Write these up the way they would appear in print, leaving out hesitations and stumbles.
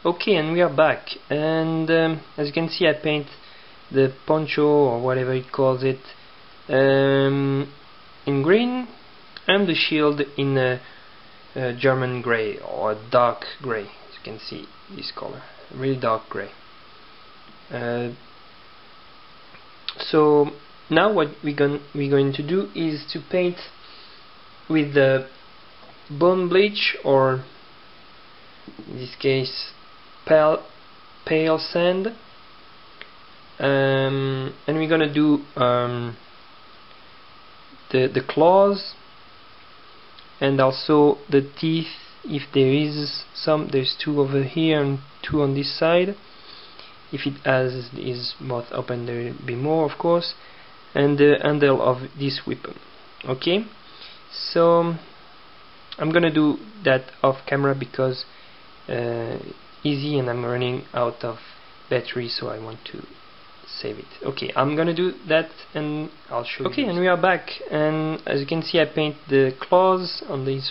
Okay, and we are back, and as you can see, I paint the poncho or whatever it calls it in green, and the shield in a German grey or dark grey. As you can see, this color, really dark grey. So now what we're going to do is to paint with the bone bleach, or in this case pale sand, and we're gonna do the claws and also the teeth, if there is some. There's two over here and two on this side. If it has is both open, there will be more, of course, and the handle of this weapon. Okay, so I'm gonna do that off camera because easy, and I'm running out of battery, so I want to save it. Okay, I'm gonna do that and I'll show you. Okay, and we are back, and as you can see, I paint the claws on his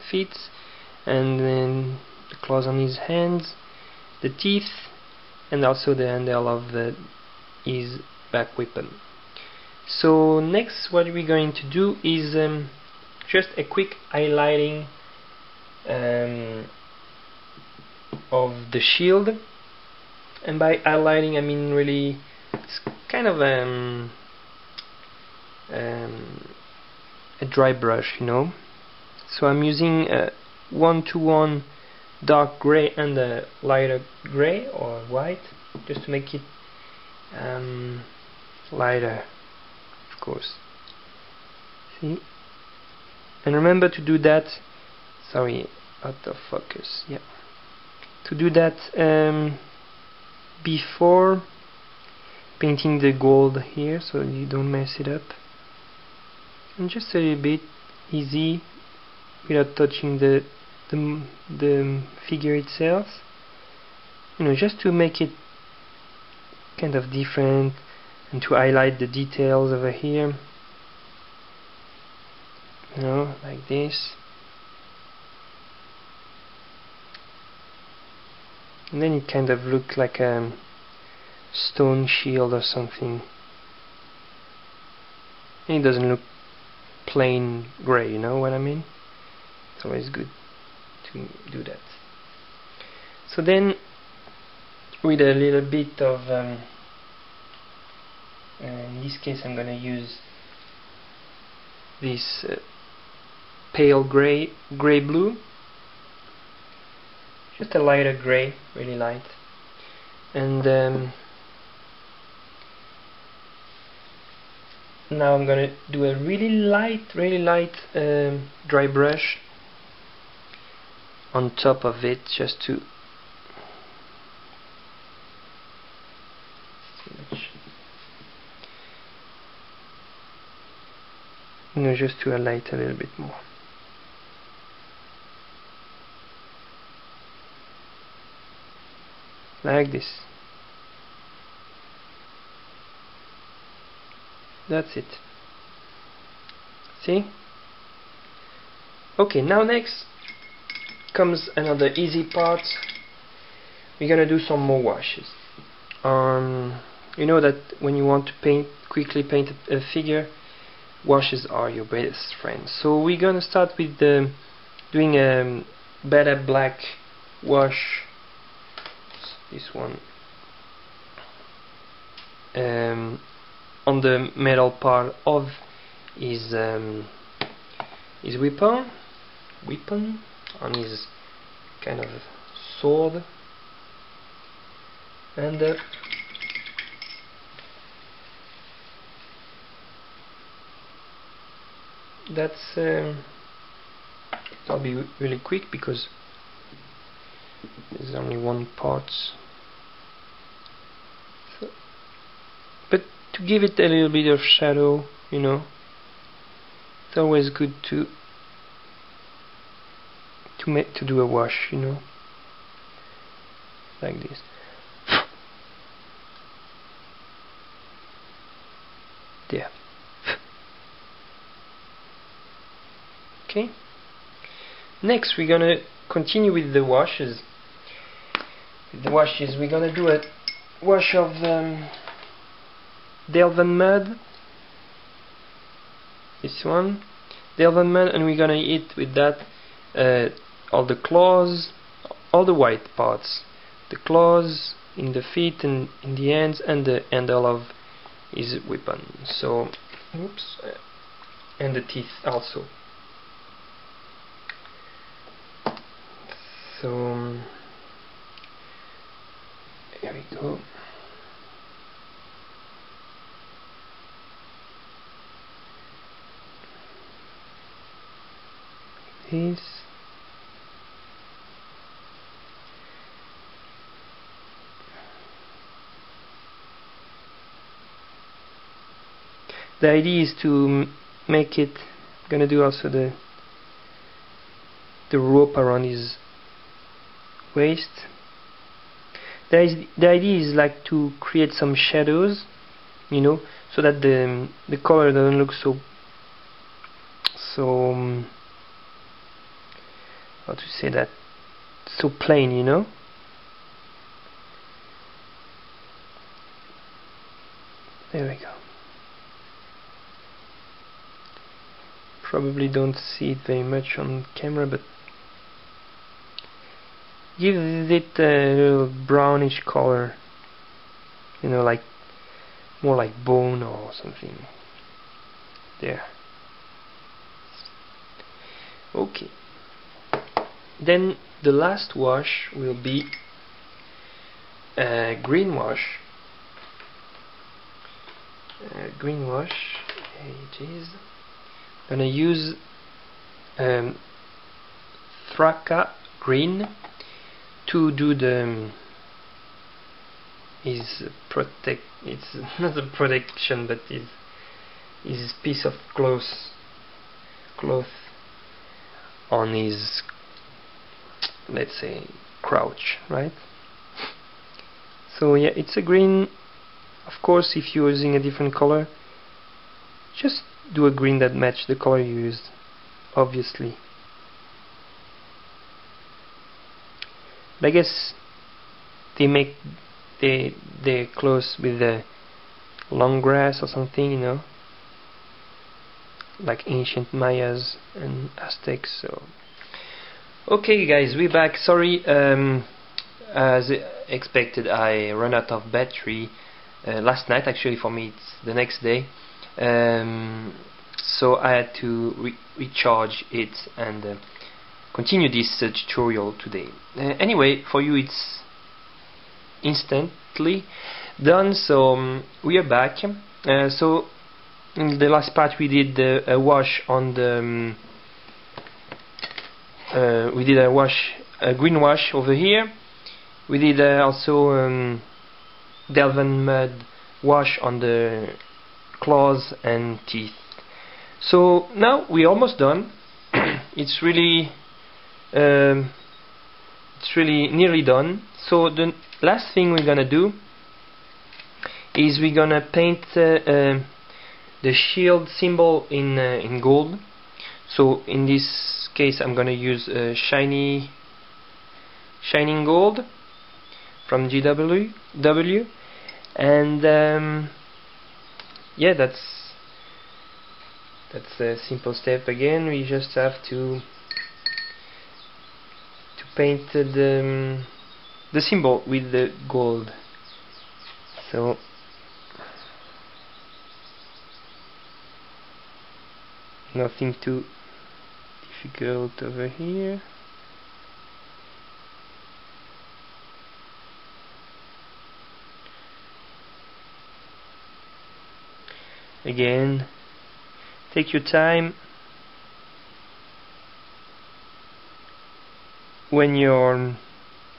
feet, and then the claws on his hands, the teeth, and also the handle of his back weapon. So next, what we're going to do is just a quick highlighting of the shield, and by highlighting I mean really it's kind of a dry brush, you know. So I'm using a 1-to-1 dark gray and a lighter gray or white, just to make it lighter, of course. See, and remember to do that. Sorry, out of focus. Yeah. To do that before painting the gold here, so you don't mess it up, and just a little bit easy without touching the figure itself, you know, just to make it kind of different and to highlight the details over here, you know, like this. And then it kind of looked like a stone shield or something. And it doesn't look plain grey, you know what I mean? It's always good to do that. So then, with a little bit of, in this case I'm gonna use this pale grey blue. Just a lighter grey, really light, and now I'm gonna do a really light dry brush on top of it, just to just to highlight a little bit more. Like this. That's it. See? Okay, now next comes another easy part. We're gonna do some more washes. You know that when you want to quickly paint a figure, washes are your best friend. So we're gonna start with doing a better black wash. This one on the metal part of his weapon, on his kind of sword, and that's I'll be really quick because there's only one part. So, but to give it a little bit of shadow, you know, it's always good to do a wash, you know, like this. There. Okay. Next we're gonna continue with the washes, the washes. We're gonna do a wash of Delven mud. This one, Delven mud, and we're gonna hit with that all the claws, all the white parts, the claws in the feet and in the hands, and the handle of his weapon. So, oops, and the teeth also. So here we go. This. The idea is to make it. I'm gonna do also the rope around his waist. The idea is like to create some shadows, you know, so that the color doesn't look so how to say that, so plain, you know. There we go. Probably don't see it very much on camera, but gives it a little brownish color, you know, like more like bone or something. There. Okay. Then the last wash will be green wash. Green wash. Here it is. I'm gonna use Thraka green to do the it's not a protection, but his piece of cloth on his, let's say, crouch, right? So yeah, it's a green. Of course, if you're using a different color, just do a green that match the color you used, obviously. But I guess they make their clothes with the long grass or something, you know, like ancient Mayas and Aztecs. So okay guys, we're back. Sorry, as expected, I ran out of battery last night. Actually, for me it's the next day, so I had to recharge it and continue this tutorial today. Anyway, for you it's instantly done. So we are back. So in the last part we did a wash on the we did a green wash over here. We did also Delven mud wash on the claws and teeth. So now we're almost done. It's really nearly done. So the last thing we're gonna do is we're gonna paint the shield symbol in gold. So in this case I'm gonna use shining gold from GW, and yeah, that's a simple step. Again, we just have to paint the symbol with the gold. So nothing too difficult over here. Again, take your time when you're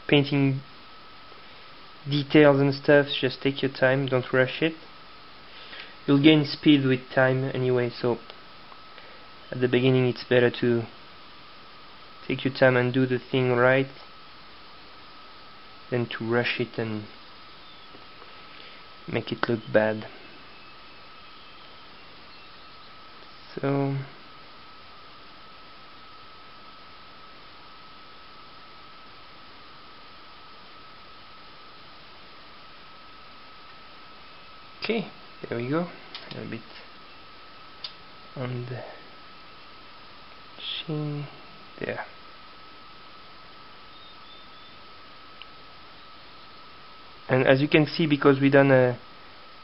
painting details and stuff. Just take your time, don't rush it. You'll gain speed with time anyway, so at the beginning it's better to take your time and do the thing right than to rush it and make it look bad. So Okay, there we go. A little bit on the chin there. And as you can see, because we done a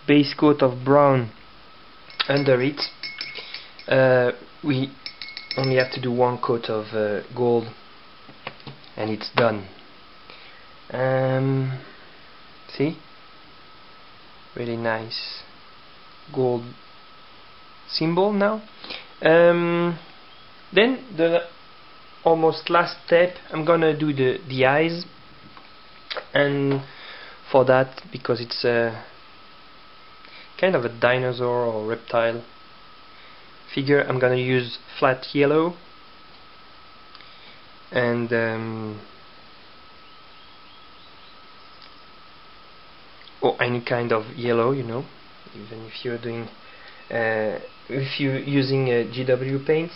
base coat of brown under it, we only have to do one coat of gold and it's done. See? Really nice gold symbol now. Then the almost last step, I'm gonna do the eyes, and for that, because it's a kind of a dinosaur or reptile figure, I'm gonna use flat yellow and or any kind of yellow, you know, even if you're doing if you're using GW paints.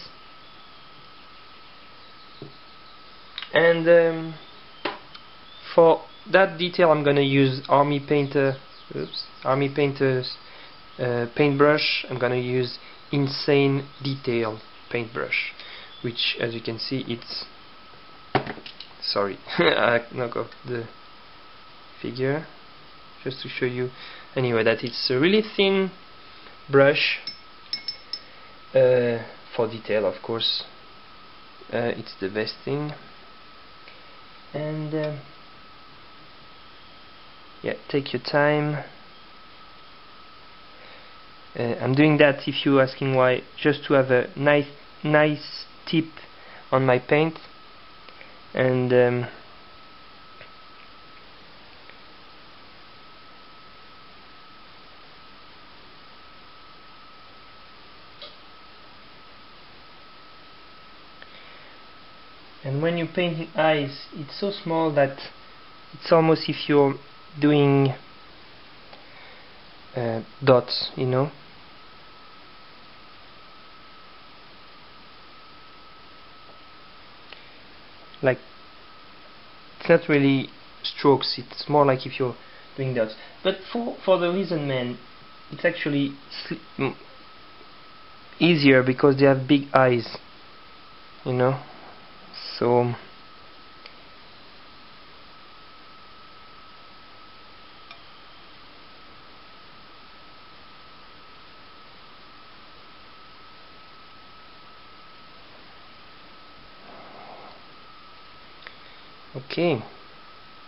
And for that detail, I'm gonna use Army Painter's paintbrush. I'm gonna use Insane Detail paintbrush, which, as you can see, it's sorry, I knock off the figure just to show you. Anyway, that it's a really thin brush for detail, of course. It's the best thing. And yeah, take your time. I'm doing that, if you're asking why, just to have a nice tip on my paint. And when you paint eyes, it's so small that it's almost if you're doing dots, you know. Like, it's not really strokes, it's more like if you're doing dots. But for the Lizardmen, it's actually easier because they have big eyes, you know. So okay,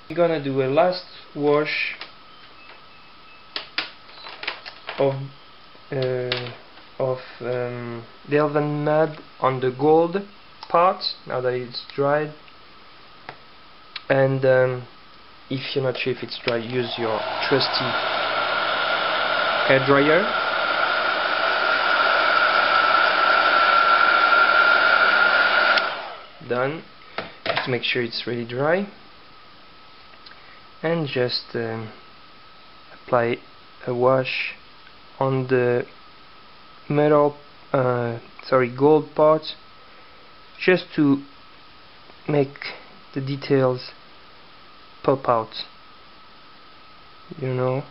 we're gonna do a last wash of Delven mud on the gold part now that it's dried. And if you're not sure if it's dry, use your trusty hair dryer. Done. Just make sure it's really dry, and just apply a wash on the metal gold part, just to make the details pop out, you know.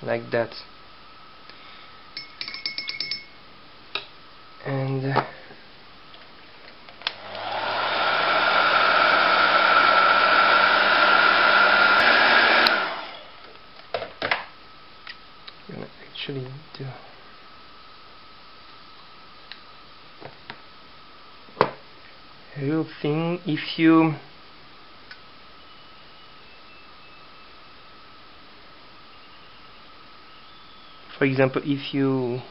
Like that. And gonna actually do a little thing. If you for example, if you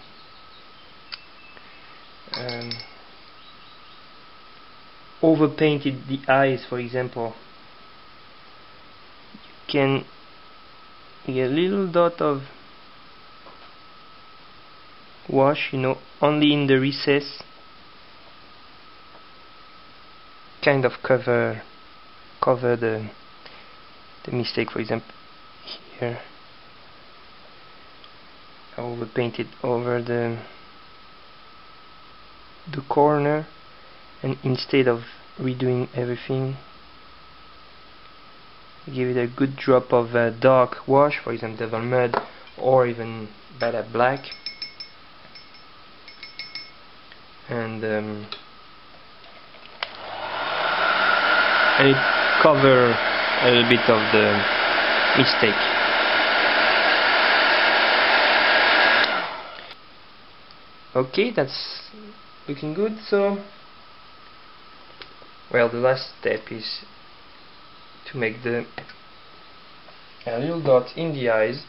overpainted the eyes, for example, you can get a little dot of wash, you know, only in the recess, kind of cover the mistake. For example, here I overpainted over the the corner, and instead of redoing everything, give it a good drop of dark wash, for example Devil Mud or even Bada Black, and it cover a little bit of the mistake. Okay, that's looking good. So, well, the last step is to make a little dot in the eyes,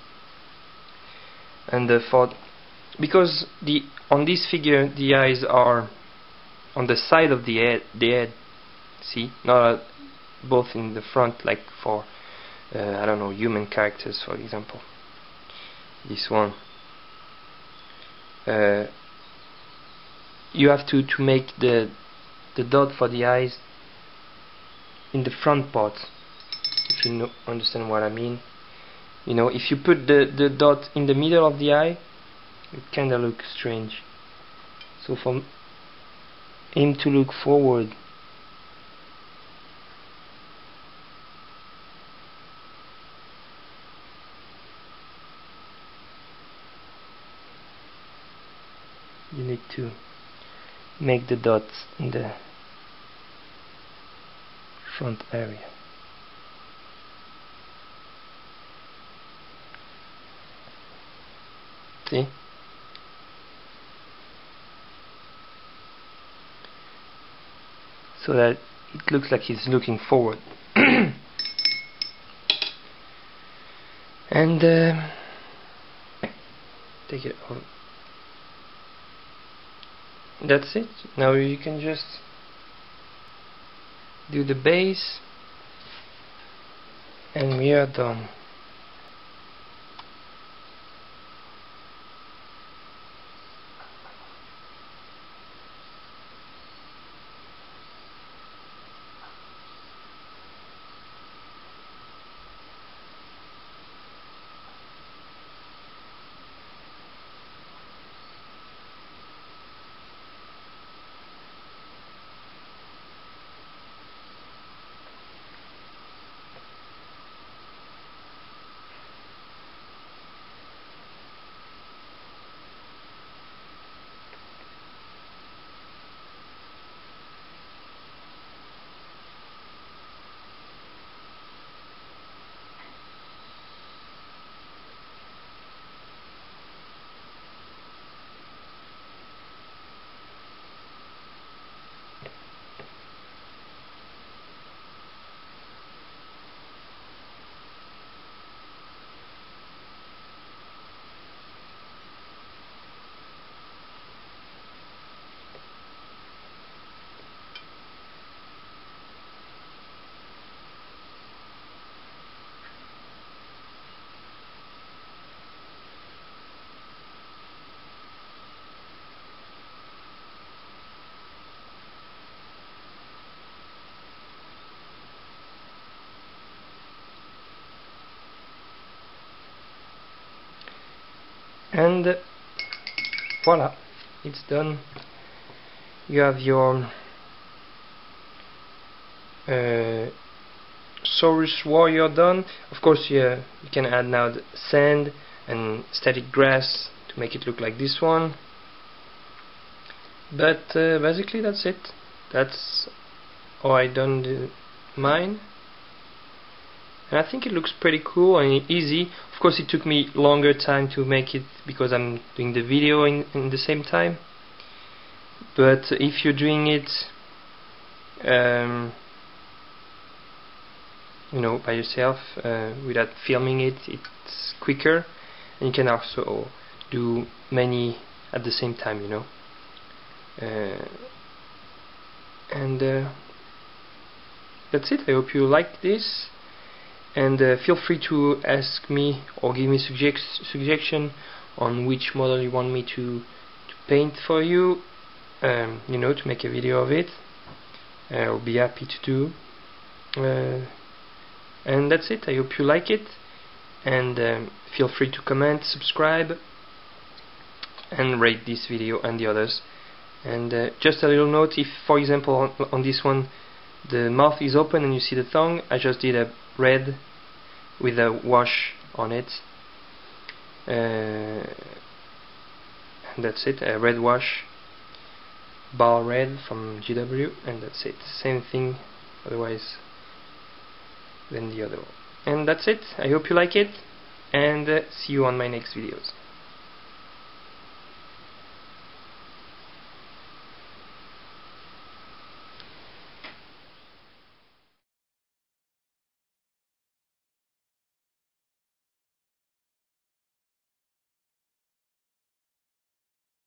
and because on this figure the eyes are on the side of the head, see, not both in the front like for I don't know, human characters, for example. This one. You have to make the dot for the eyes in the front part, if you understand what I mean. You know, if you put the dot in the middle of the eye, it kinda looks strange. So for him to look forward, you need to make the dots in the front area. See? So that it looks like he's looking forward. And take it off. That's it. Now you can just do the base, and we are done. And voila, it's done. You have your Saurus warrior done. Of course, you can add now the sand and static grass to make it look like this one. But basically that's it. That's how I done mine. And I think it looks pretty cool and easy. Of course, it took me longer time to make it because I'm doing the video in the same time. But if you're doing it, you know, by yourself, without filming it, it's quicker, and you can also do many at the same time, you know. And that's it. I hope you like this. And feel free to ask me or give me suggestion on which model you want me to paint for you, you know, to make a video of it. I'll be happy to do. And that's it. I hope you like it, and feel free to comment, subscribe, and rate this video and the others. And just a little note, if for example on this one the mouth is open and you see the tongue, I just did a red with a wash on it, and that's it, a red wash, bar red from GW, and that's it. Same thing otherwise than the other one. And that's it. I hope you like it, and see you on my next videos.